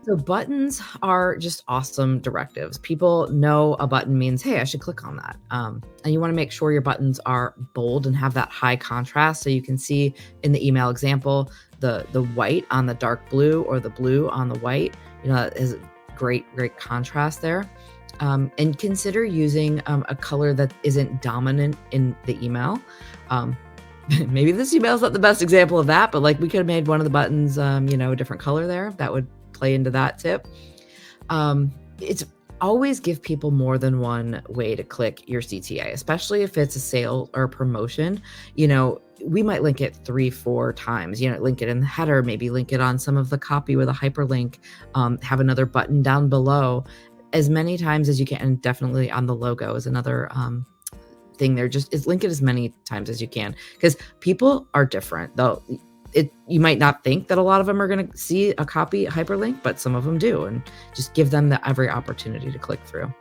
So buttons are just awesome directives. People know a button means, hey, I should click on that. And you want to make sure your buttons are bold and have that high contrast. So you can see in the email example, the white on the dark blue or the blue on the white, is great contrast there. And consider using a color that isn't dominant in the email. Um, maybe this email is not the best example of that, but like we could have made one of the buttons, a different color there. That would play into that tip. It's always give people more than one way to click your CTA, especially if it's a sale or a promotion. We might link it 3, 4 times, link it in the header, maybe link it on some of the copy with a hyperlink, have another button down below as many times as you can. And definitely on the logo is another, thing there. Just is link it as many times as you can, because people are different though. You might not think that a lot of them are going to see a copy hyperlink, but some of them do, and just give them every opportunity to click through.